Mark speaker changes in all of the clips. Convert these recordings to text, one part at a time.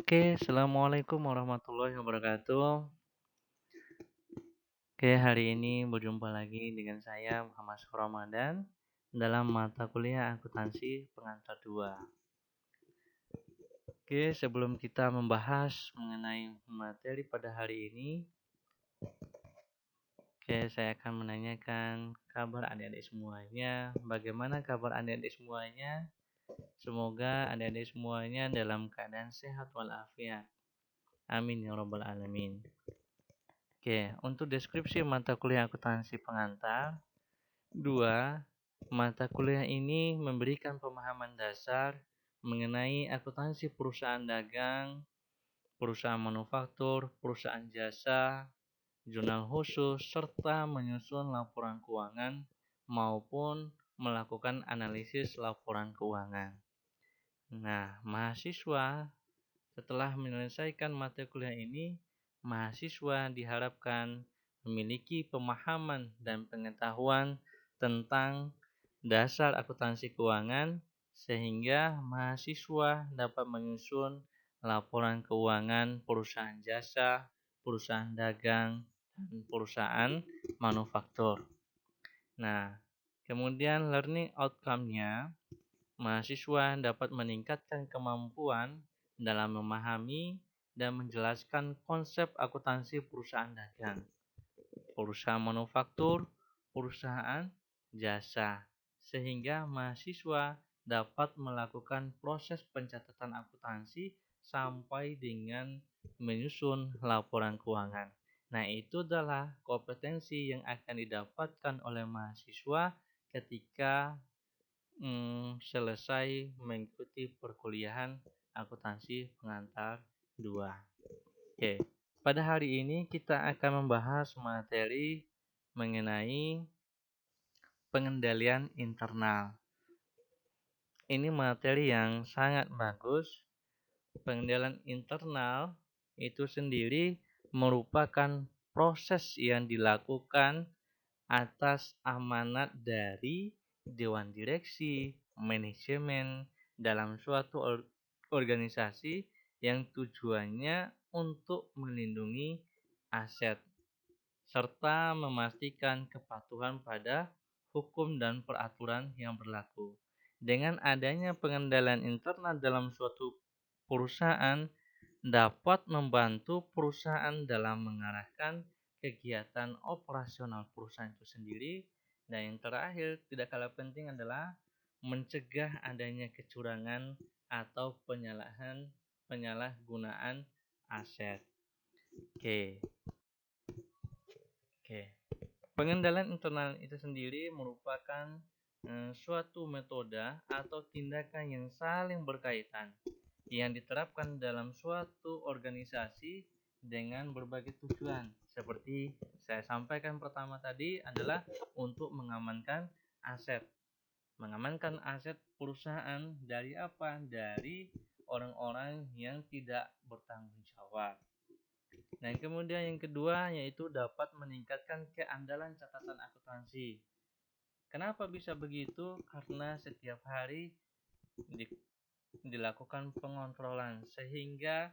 Speaker 1: Oke, assalamualaikum warahmatullahi wabarakatuh. Oke, hari ini berjumpa lagi dengan saya Muhammad Ramadan dalam mata kuliah akuntansi pengantar 2. Oke, sebelum kita membahas mengenai materi pada hari ini, saya akan menanyakan kabar adik-adik semuanya. Bagaimana kabar adik-adik semuanya? Semoga adik-adik semuanya dalam keadaan sehat walafiat. Amin ya rabbal alamin. Oke, untuk deskripsi mata kuliah akuntansi pengantar 2, mata kuliah ini memberikan pemahaman dasar mengenai akuntansi perusahaan dagang, perusahaan manufaktur, perusahaan jasa, jurnal khusus, serta menyusun laporan keuangan maupun melakukan analisis laporan keuangan. Nah, mahasiswa setelah menyelesaikan mata kuliah ini, mahasiswa diharapkan memiliki pemahaman dan pengetahuan tentang dasar akuntansi keuangan sehingga mahasiswa dapat menyusun laporan keuangan perusahaan jasa, perusahaan dagang, dan perusahaan manufaktur. Nah, kemudian learning outcome-nya, mahasiswa dapat meningkatkan kemampuan dalam memahami dan menjelaskan konsep akuntansi perusahaan dagang, perusahaan manufaktur, perusahaan jasa, sehingga mahasiswa dapat melakukan proses pencatatan akuntansi sampai dengan menyusun laporan keuangan. Nah, itu adalah kompetensi yang akan didapatkan oleh mahasiswa ketika selesai mengikuti perkuliahan akuntansi pengantar 2. Oke, pada hari ini kita akan membahas materi mengenai pengendalian internal. Ini materi yang sangat bagus. Pengendalian internal itu sendiri merupakan proses yang dilakukan atas amanat dari dewan direksi, manajemen dalam suatu organisasi yang tujuannya untuk melindungi aset serta memastikan kepatuhan pada hukum dan peraturan yang berlaku. Dengan adanya pengendalian internal dalam suatu perusahaan dapat membantu perusahaan dalam mengarahkan kegiatan operasional perusahaan itu sendiri. Dan yang terakhir, tidak kalah penting adalah mencegah adanya kecurangan atau penyalahgunaan aset. Oke. Pengendalian internal itu sendiri merupakan suatu metode atau tindakan yang saling berkaitan yang diterapkan dalam suatu organisasi dengan berbagai tujuan. Seperti saya sampaikan pertama tadi adalah untuk mengamankan aset. Mengamankan aset perusahaan dari apa? Dari orang-orang yang tidak bertanggung jawab. Nah, kemudian yang kedua yaitu dapat meningkatkan keandalan catatan akuntansi. Kenapa bisa begitu? Karena setiap hari dilakukan pengontrolan sehingga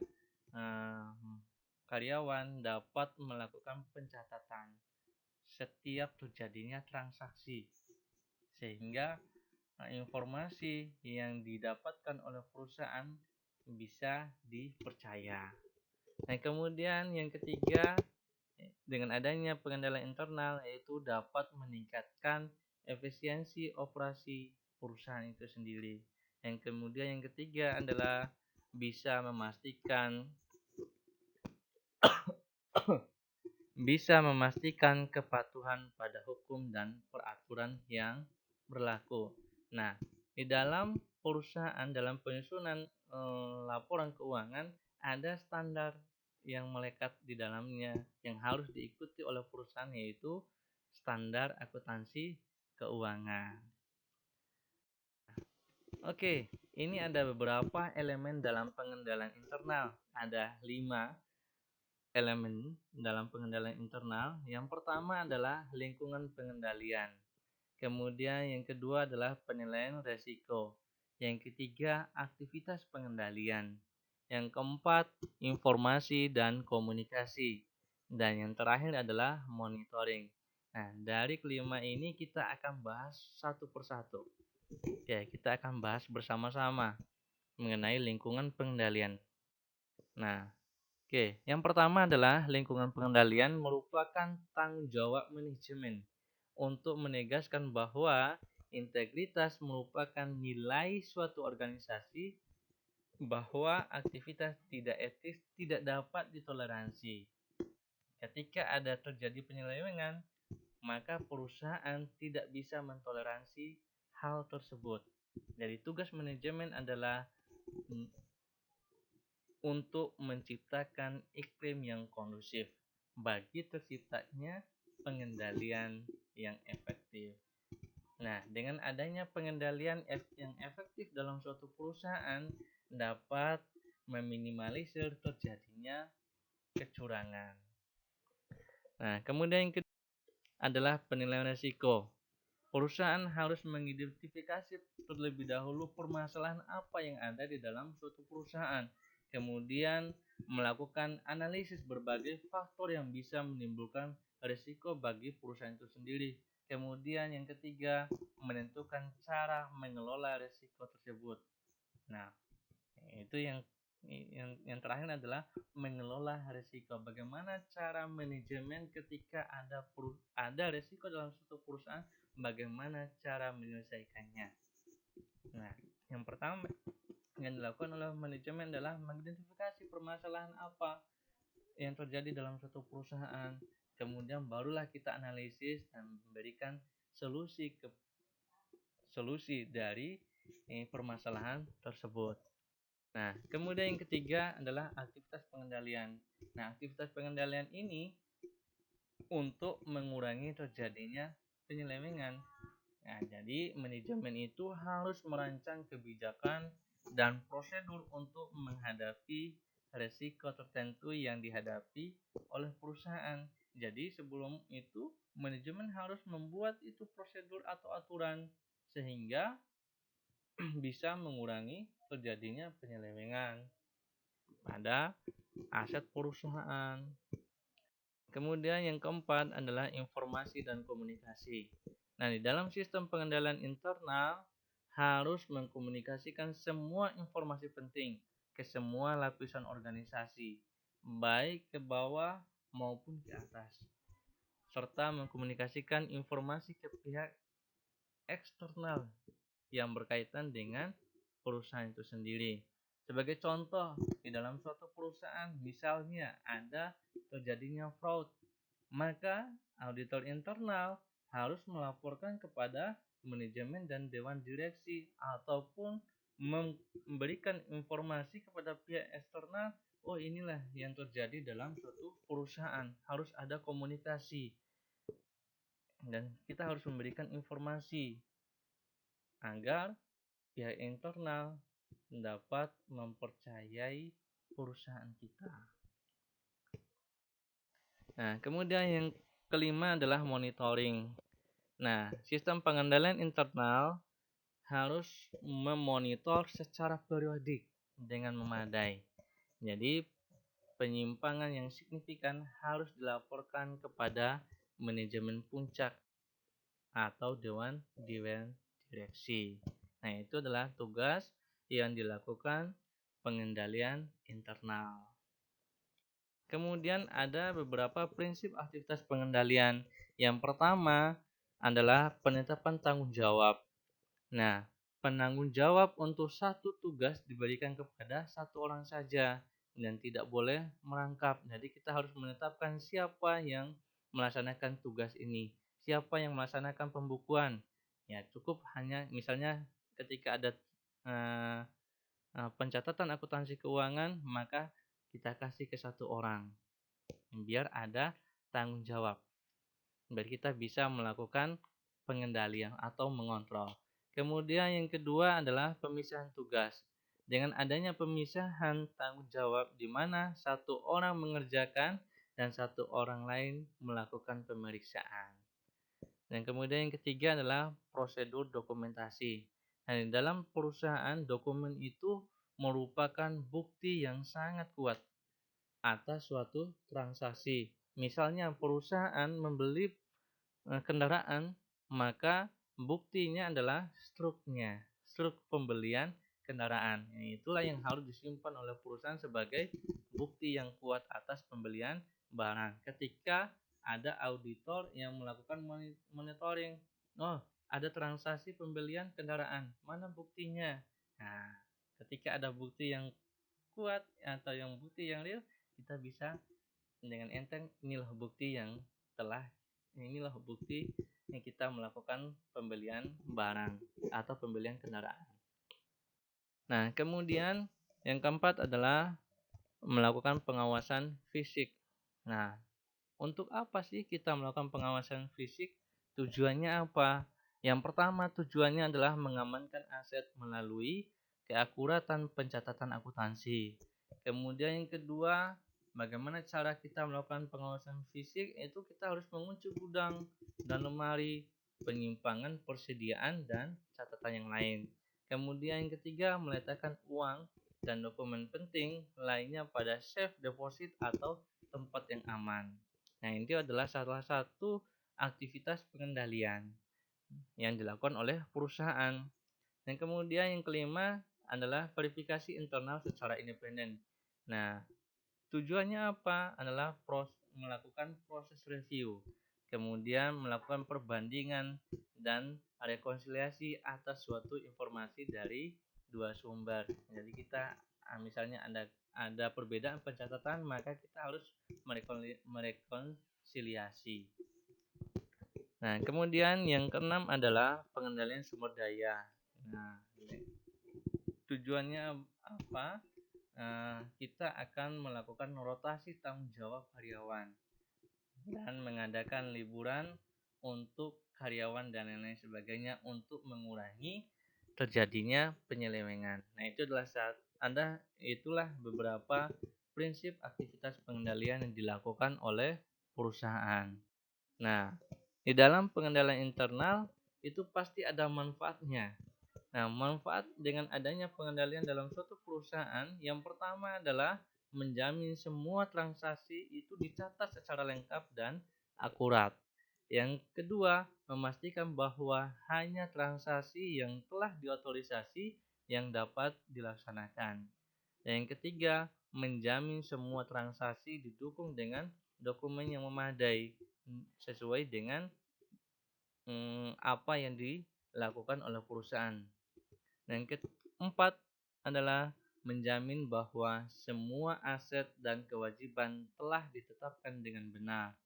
Speaker 1: karyawan dapat melakukan pencatatan setiap terjadinya transaksi sehingga informasi yang didapatkan oleh perusahaan bisa dipercaya. Nah, kemudian yang ketiga, dengan adanya pengendalian internal yaitu dapat meningkatkan efisiensi operasi perusahaan itu sendiri. Yang kemudian yang ketiga adalah bisa memastikan kepatuhan pada hukum dan peraturan yang berlaku. Nah, di dalam perusahaan dalam penyusunan laporan keuangan ada standar yang melekat di dalamnya yang harus diikuti oleh perusahaan, yaitu standar akuntansi keuangan. Oke, ini ada beberapa elemen dalam pengendalian internal. Ada 5 elemen dalam pengendalian internal. Yang pertama adalah lingkungan pengendalian. Kemudian yang kedua adalah penilaian resiko. Yang ketiga, aktivitas pengendalian. Yang keempat, informasi dan komunikasi. Dan yang terakhir adalah monitoring. Nah, dari kelima ini kita akan bahas satu persatu. Ya, kita akan bahas bersama-sama mengenai lingkungan pengendalian. Nah, oke, yang pertama adalah lingkungan pengendalian merupakan tanggung jawab manajemen untuk menegaskan bahwa integritas merupakan nilai suatu organisasi, bahwa aktivitas tidak etis tidak dapat ditoleransi. Ketika ada terjadi penyelewengan, maka perusahaan tidak bisa mentoleransi hal tersebut. Jadi tugas manajemen adalah untuk menciptakan iklim yang kondusif bagi terciptanya pengendalian yang efektif. Nah, dengan adanya pengendalian yang efektif dalam suatu perusahaan dapat meminimalisir terjadinya kecurangan. Nah, kemudian yang kedua adalah penilaian risiko. Perusahaan harus mengidentifikasi terlebih dahulu permasalahan apa yang ada di dalam suatu perusahaan. Kemudian melakukan analisis berbagai faktor yang bisa menimbulkan risiko bagi perusahaan itu sendiri. Kemudian yang ketiga, menentukan cara mengelola risiko tersebut. Nah, itu yang terakhir adalah mengelola risiko. Bagaimana cara manajemen ketika ada risiko dalam suatu perusahaan, bagaimana cara menyelesaikannya. Nah, yang pertama yang dilakukan oleh manajemen adalah mengidentifikasi permasalahan apa yang terjadi dalam suatu perusahaan. Kemudian barulah kita analisis dan memberikan solusi dari permasalahan tersebut. Nah, kemudian yang ketiga adalah aktivitas pengendalian. Nah, aktivitas pengendalian ini untuk mengurangi terjadinya penyelewengan. Nah, jadi manajemen itu harus merancang kebijakan dan prosedur untuk menghadapi resiko tertentu yang dihadapi oleh perusahaan. Jadi sebelum itu manajemen harus membuat itu prosedur atau aturan sehingga bisa mengurangi terjadinya penyelewengan pada aset perusahaan. Kemudian yang keempat adalah informasi dan komunikasi. Nah, di dalam sistem pengendalian internal harus mengkomunikasikan semua informasi penting ke semua lapisan organisasi, baik ke bawah maupun ke atas, serta mengkomunikasikan informasi ke pihak eksternal yang berkaitan dengan perusahaan itu sendiri. Sebagai contoh, di dalam suatu perusahaan misalnya ada terjadinya fraud, maka auditor internal harus melaporkan kepada manajemen dan dewan direksi ataupun memberikan informasi kepada pihak eksternal, oh inilah yang terjadi dalam suatu perusahaan. Harus ada komunikasi dan kita harus memberikan informasi agar pihak internal dapat mempercayai perusahaan kita. Nah, kemudian yang kelima adalah monitoring. Nah, sistem pengendalian internal harus memonitor secara periodik dengan memadai. Jadi, penyimpangan yang signifikan harus dilaporkan kepada manajemen puncak atau dewan direksi. Nah, itu adalah tugas yang dilakukan pengendalian internal. Kemudian ada beberapa prinsip aktivitas pengendalian. Yang pertama adalah penetapan tanggung jawab. Nah, penanggung jawab untuk satu tugas diberikan kepada satu orang saja dan tidak boleh merangkap. Jadi kita harus menetapkan siapa yang melaksanakan tugas ini, siapa yang melaksanakan pembukuan. Ya, cukup hanya misalnya ketika ada pencatatan akuntansi keuangan, maka kita kasih ke satu orang biar ada tanggung jawab, biar kita bisa melakukan pengendalian atau mengontrol. Kemudian yang kedua adalah pemisahan tugas. Dengan adanya pemisahan tanggung jawab di mana satu orang mengerjakan dan satu orang lain melakukan pemeriksaan. Dan kemudian yang ketiga adalah prosedur dokumentasi. Nah, di dalam perusahaan dokumen itu merupakan bukti yang sangat kuat atas suatu transaksi. Misalnya perusahaan membeli kendaraan, maka buktinya adalah struknya, struk pembelian kendaraan. Itulah yang harus disimpan oleh perusahaan sebagai bukti yang kuat atas pembelian barang. Ketika ada auditor yang melakukan monitoring, oh ada transaksi pembelian kendaraan, mana buktinya? Nah, ketika ada bukti yang kuat atau yang bukti yang real, kita bisa dengan enteng inilah bukti yang kita melakukan pembelian barang atau pembelian kendaraan. Nah, kemudian yang keempat adalah melakukan pengawasan fisik. Nah, untuk apa sih kita melakukan pengawasan fisik? Tujuannya apa? Yang pertama, tujuannya adalah mengamankan aset melalui keakuratan pencatatan akuntansi. Kemudian yang kedua, bagaimana cara kita melakukan pengawasan fisik? Itu kita harus mengunci gudang dan lemari, penyimpangan persediaan dan catatan yang lain. Kemudian yang ketiga, meletakkan uang dan dokumen penting lainnya pada safe deposit atau tempat yang aman. Nah, ini adalah salah satu aktivitas pengendalian yang dilakukan oleh perusahaan. Dan kemudian yang kelima adalah verifikasi internal secara independen. Nah, tujuannya apa? Adalah melakukan proses review, kemudian melakukan perbandingan dan rekonsiliasi atas suatu informasi dari dua sumber. Jadi kita misalnya ada perbedaan pencatatan, maka kita harus merekonsiliasi. Nah, kemudian yang keenam adalah pengendalian sumber daya. Nah, tujuannya apa? Kita akan melakukan rotasi tanggung jawab karyawan dan mengadakan liburan untuk karyawan dan lain-lain sebagainya untuk mengurangi terjadinya penyelewengan. Nah, itulah beberapa prinsip aktivitas pengendalian yang dilakukan oleh perusahaan. Nah, di dalam pengendalian internal itu pasti ada manfaatnya. Nah, manfaat dengan adanya pengendalian dalam suatu perusahaan yang pertama adalah menjamin semua transaksi itu dicatat secara lengkap dan akurat. Yang kedua, memastikan bahwa hanya transaksi yang telah diotorisasi yang dapat dilaksanakan. Yang ketiga, menjamin semua transaksi didukung dengan dokumen yang memadai sesuai dengan apa yang dilakukan oleh perusahaan. Dan yang keempat adalah menjamin bahwa semua aset dan kewajiban telah ditetapkan dengan benar.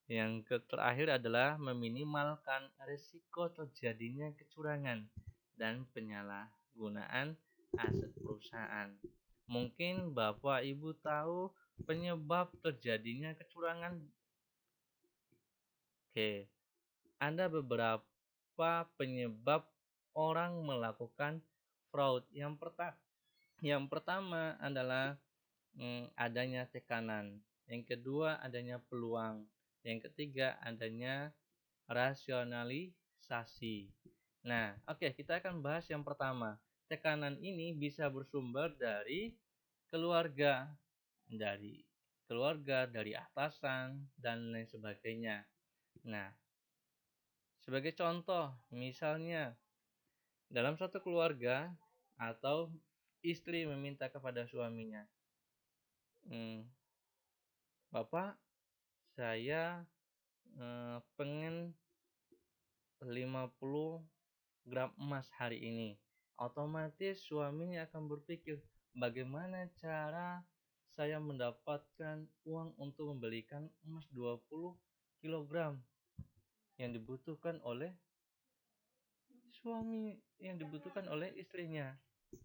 Speaker 1: Yang terakhir adalah meminimalkan risiko terjadinya kecurangan dan penyalahgunaan aset perusahaan. Mungkin Bapak Ibu tahu penyebab terjadinya kecurangan. Oke, ada beberapa penyebab orang melakukan fraud. Yang pertama adalah adanya tekanan. Yang kedua adanya peluang. Yang ketiga adanya rasionalisasi. Nah, oke, kita akan bahas yang pertama. Tekanan ini bisa bersumber dari keluarga, dari atasan dan lain sebagainya. Nah, sebagai contoh, misalnya dalam suatu keluarga atau istri meminta kepada suaminya, Bapak, saya pengen 50 gram emas hari ini. Otomatis suaminya akan berpikir, bagaimana cara saya mendapatkan uang untuk membelikan emas 20 kg yang dibutuhkan oleh istrinya.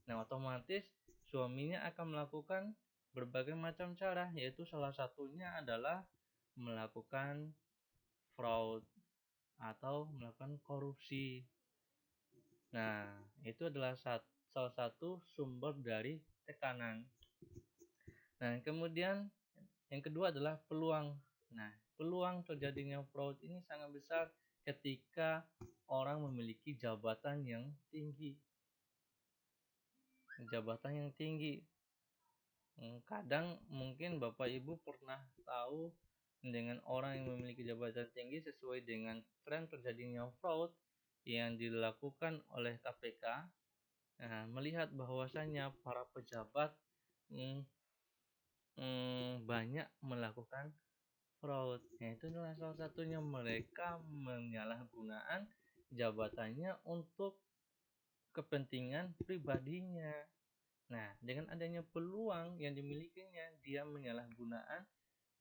Speaker 1: Nah, otomatis suaminya akan melakukan berbagai macam cara, yaitu salah satunya adalah melakukan fraud atau melakukan korupsi. Nah, itu adalah salah satu sumber dari tekanan. Nah, kemudian yang kedua adalah peluang. Nah, peluang terjadinya fraud ini sangat besar ketika orang memiliki jabatan yang tinggi. jabatan yang tinggi. Kadang mungkin Bapak Ibu pernah tahu dengan orang yang memiliki jabatan tinggi sesuai dengan tren terjadinya fraud yang dilakukan oleh KPK. Melihat bahwasanya para pejabat banyak melakukan fraud. Itu adalah salah satunya mereka menyalahgunakan jabatannya untuk kepentingan pribadinya. Nah, dengan adanya peluang yang dimilikinya, dia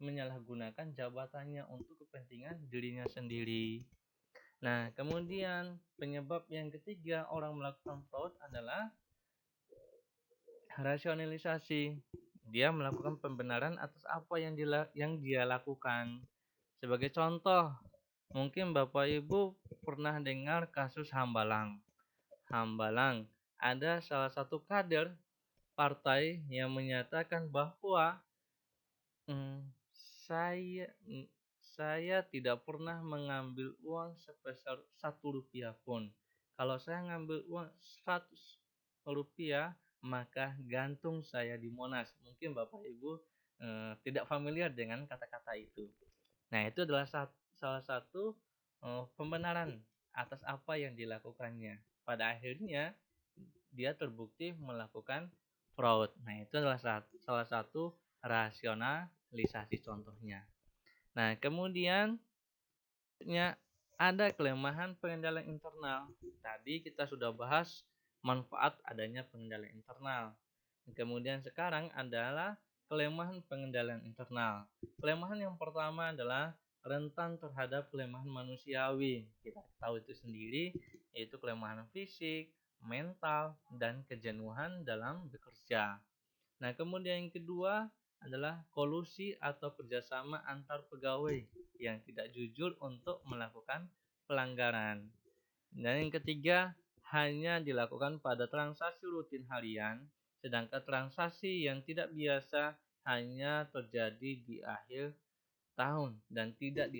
Speaker 1: menyalahgunakan jabatannya untuk kepentingan dirinya sendiri. Nah, kemudian penyebab yang ketiga orang melakukan fraud adalah rasionalisasi. Dia melakukan pembenaran atas apa yang dia lakukan. Sebagai contoh, mungkin Bapak Ibu pernah dengar kasus Hambalang. Hambalang, ada salah satu kader partai yang menyatakan bahwa saya saya tidak pernah mengambil uang sebesar 1 rupiah pun. Kalau saya ngambil uang 100 rupiah, maka gantung saya di Monas. Mungkin Bapak Ibu tidak familiar dengan kata-kata itu. Nah, itu adalah salah satu pembenaran atas apa yang dilakukannya. Pada akhirnya dia terbukti melakukan fraud. Nah, itu adalah salah satu rasionalisasi contohnya. Nah, kemudian ada kelemahan pengendalian internal. Tadi kita sudah bahas manfaat adanya pengendalian internal. Kemudian sekarang adalah kelemahan pengendalian internal. Kelemahan yang pertama adalah rentan terhadap kelemahan manusiawi. Kita tahu itu sendiri, yaitu kelemahan fisik, mental, dan kejenuhan dalam bekerja. Nah, kemudian yang kedua adalah kolusi atau kerjasama antar pegawai yang tidak jujur untuk melakukan pelanggaran. Dan yang ketiga, hanya dilakukan pada transaksi rutin harian, sedangkan transaksi yang tidak biasa hanya terjadi di akhir tahun dan tidak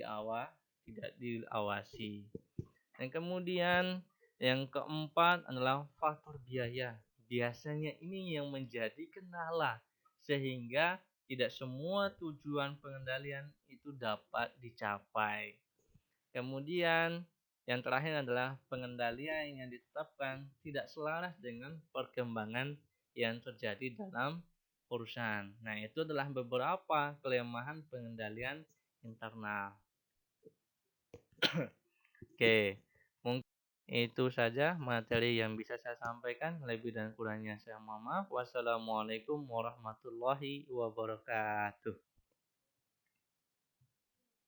Speaker 1: diawasi. Dan kemudian yang keempat adalah faktor biaya. Biasanya ini yang menjadi kendala sehingga tidak semua tujuan pengendalian itu dapat dicapai. Kemudian yang terakhir adalah pengendalian yang ditetapkan tidak selaras dengan perkembangan yang terjadi dalam perusahaan. Nah, itu adalah beberapa kelemahan pengendalian internal. Oke, mungkin itu saja materi yang bisa saya sampaikan. Lebih dan kurangnya saya mohon maaf. Wassalamualaikum warahmatullahi wabarakatuh.